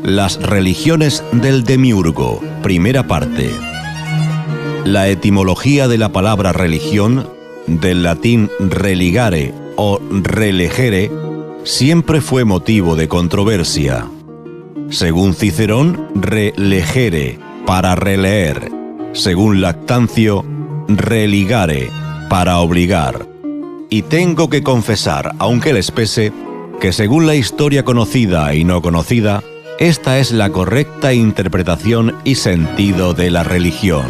Las religiones del Demiurgo, primera parte. La etimología de la palabra religión, del latín religare o relegere, siempre fue motivo de controversia. Según Cicerón, relegere, para releer. Según Lactancio, religare, para obligar. Y tengo que confesar, aunque les pese, que según la historia conocida y no conocida, esta es la correcta interpretación y sentido de la religión.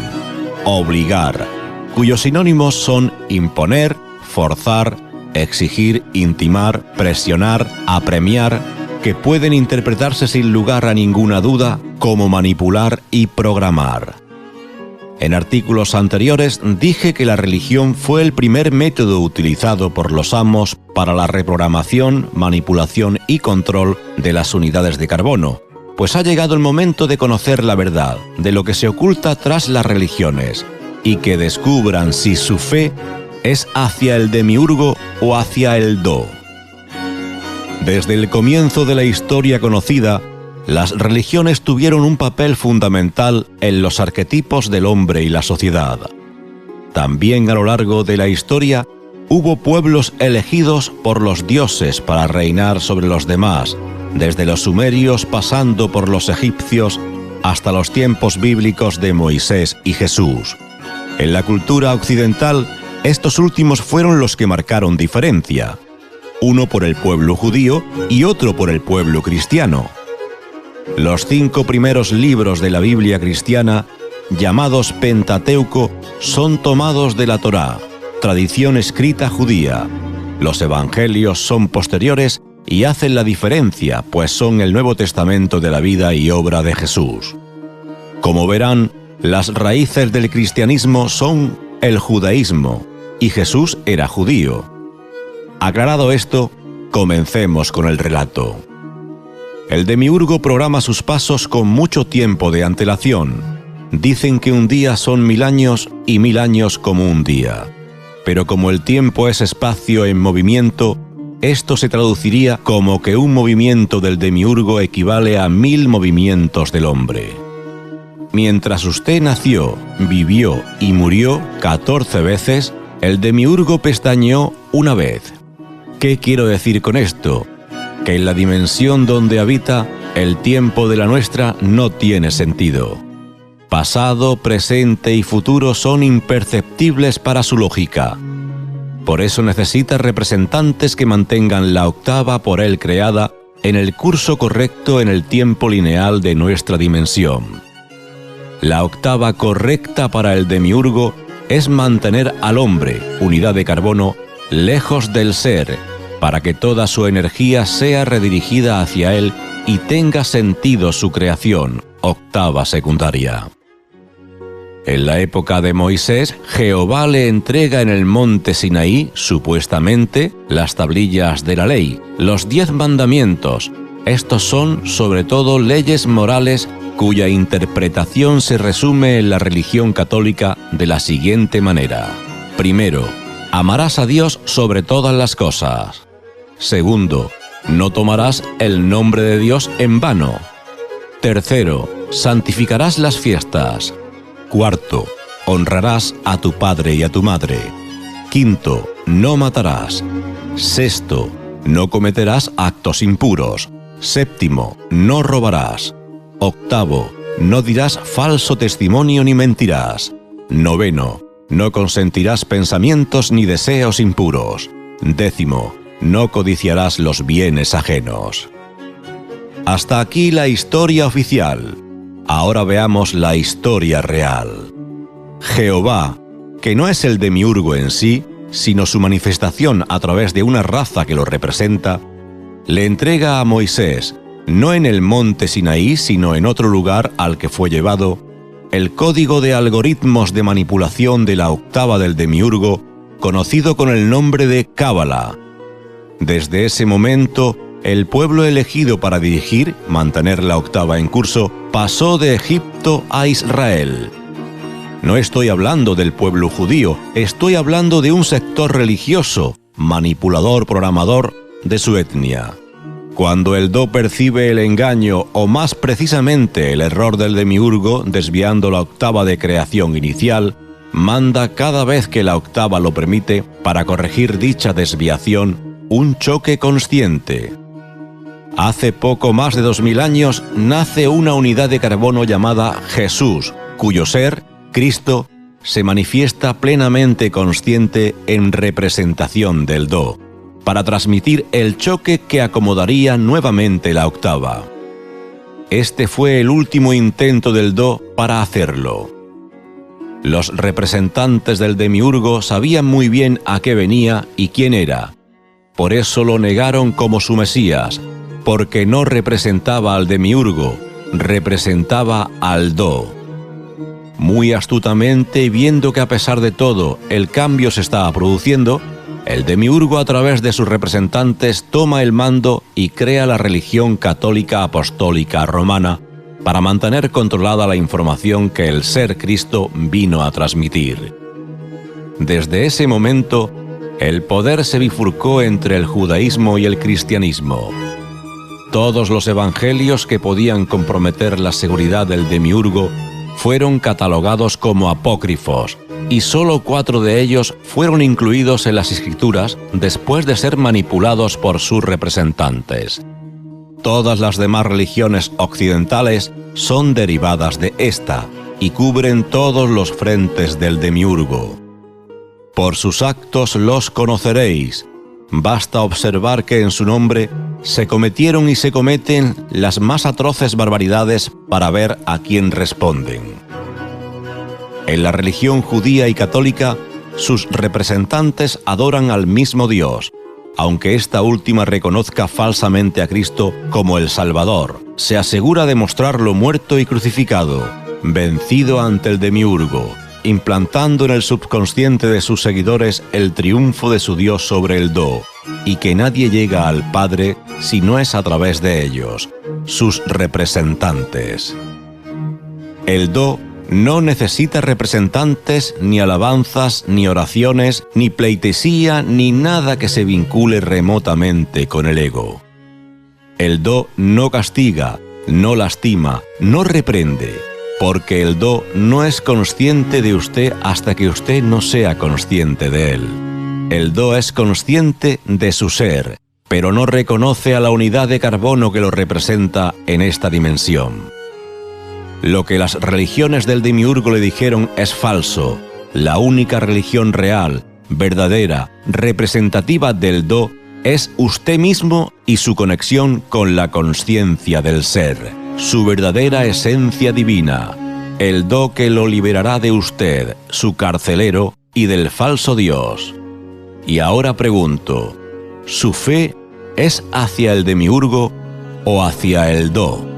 Obligar, cuyos sinónimos son imponer, forzar, exigir, intimar, presionar, apremiar, que pueden interpretarse sin lugar a ninguna duda como manipular y programar. En artículos anteriores dije que la religión fue el primer método utilizado por los amos para la reprogramación, manipulación y control de las unidades de carbono, pues ha llegado el momento de conocer la verdad de lo que se oculta tras las religiones y que descubran si su fe es hacia el demiurgo o hacia el do. Desde el comienzo de la historia conocida, las religiones tuvieron un papel fundamental en los arquetipos del hombre y la sociedad. También a lo largo de la historia hubo pueblos elegidos por los dioses para reinar sobre los demás, desde los sumerios pasando por los egipcios hasta los tiempos bíblicos de Moisés y Jesús. En la cultura occidental, estos últimos fueron los que marcaron diferencia, uno por el pueblo judío y otro por el pueblo cristiano. Los 5 primeros libros de la Biblia cristiana, llamados Pentateuco, son tomados de la Torá, tradición escrita judía. Los evangelios son posteriores y hacen la diferencia, pues son el Nuevo Testamento de la vida y obra de Jesús. Como verán, las raíces del cristianismo son el judaísmo, y Jesús era judío. Aclarado esto, comencemos con el relato. El demiurgo programa sus pasos con mucho tiempo de antelación. Dicen que un día son 1000 años y 1000 años como un día. Pero como el tiempo es espacio en movimiento, esto se traduciría como que un movimiento del demiurgo equivale a 1000 movimientos del hombre. Mientras usted nació, vivió y murió 14 veces, el demiurgo pestañeó una vez. ¿Qué quiero decir con esto? Que en la dimensión donde habita, el tiempo de la nuestra no tiene sentido. Pasado, presente y futuro son imperceptibles para su lógica. Por eso necesita representantes que mantengan la octava por él creada en el curso correcto en el tiempo lineal de nuestra dimensión. La octava correcta para el demiurgo es mantener al hombre, unidad de carbono, lejos del ser, para que toda su energía sea redirigida hacia él y tenga sentido su creación, octava secundaria. En la época de Moisés, Jehová le entrega en el monte Sinaí, supuestamente, las tablillas de la ley, los 10 mandamientos. Estos son, sobre todo, leyes morales cuya interpretación se resume en la religión católica de la siguiente manera. Primero, amarás a Dios sobre todas las cosas. Segundo, no tomarás el nombre de Dios en vano. Tercero, santificarás las fiestas. Cuarto, honrarás a tu padre y a tu madre. Quinto, no matarás. Sexto, no cometerás actos impuros. Séptimo, no robarás. Octavo, no dirás falso testimonio ni mentirás. Noveno, no consentirás pensamientos ni deseos impuros. Décimo, no codiciarás los bienes ajenos. Hasta aquí la historia oficial. Ahora veamos la historia real. Jehová, que no es el demiurgo en sí, sino su manifestación a través de una raza que lo representa, le entrega a Moisés, no en el monte Sinaí, sino en otro lugar al que fue llevado, el código de algoritmos de manipulación de la octava del demiurgo, conocido con el nombre de Cábala. Desde ese momento, el pueblo elegido para dirigir, mantener la octava en curso, pasó de Egipto a Israel. No estoy hablando del pueblo judío, estoy hablando de un sector religioso, manipulador, programador, de su etnia. Cuando el do percibe el engaño, o más precisamente el error del demiurgo, desviando la octava de creación inicial, manda cada vez que la octava lo permite, para corregir dicha desviación, un choque consciente. Hace poco más de 2000 años nace una unidad de carbono llamada Jesús, cuyo ser, Cristo, se manifiesta plenamente consciente en representación del do, para transmitir el choque que acomodaría nuevamente la octava. Este fue el último intento del do para hacerlo. Los representantes del demiurgo sabían muy bien a qué venía y quién era. Por eso lo negaron como su Mesías, porque no representaba al demiurgo, representaba al do. Muy astutamente, viendo que a pesar de todo el cambio se estaba produciendo, el demiurgo a través de sus representantes toma el mando y crea la religión católica apostólica romana para mantener controlada la información que el ser Cristo vino a transmitir. Desde ese momento, el poder se bifurcó entre el judaísmo y el cristianismo. Todos los evangelios que podían comprometer la seguridad del demiurgo fueron catalogados como apócrifos, y solo 4 de ellos fueron incluidos en las escrituras después de ser manipulados por sus representantes. Todas las demás religiones occidentales son derivadas de esta y cubren todos los frentes del demiurgo. Por sus actos los conoceréis. Basta observar que en su nombre se cometieron y se cometen las más atroces barbaridades para ver a quién responden. En la religión judía y católica, sus representantes adoran al mismo Dios, aunque esta última reconozca falsamente a Cristo como el Salvador. Se asegura de mostrarlo muerto y crucificado, vencido ante el demiurgo, implantando en el subconsciente de sus seguidores el triunfo de su Dios sobre el do, y que nadie llega al Padre si no es a través de ellos, sus representantes. El do no necesita representantes, ni alabanzas, ni oraciones, ni pleitesía, ni nada que se vincule remotamente con el ego. El do no castiga, no lastima, no reprende, porque el do no es consciente de usted hasta que usted no sea consciente de él. El do es consciente de su ser, pero no reconoce a la unidad de carbono que lo representa en esta dimensión. Lo que las religiones del demiurgo le dijeron es falso. La única religión real, verdadera, representativa del do es usted mismo y su conexión con la consciencia del ser, su verdadera esencia divina, el do que lo liberará de usted, su carcelero, y del falso Dios. Y ahora pregunto, ¿su fe es hacia el demiurgo o hacia el do?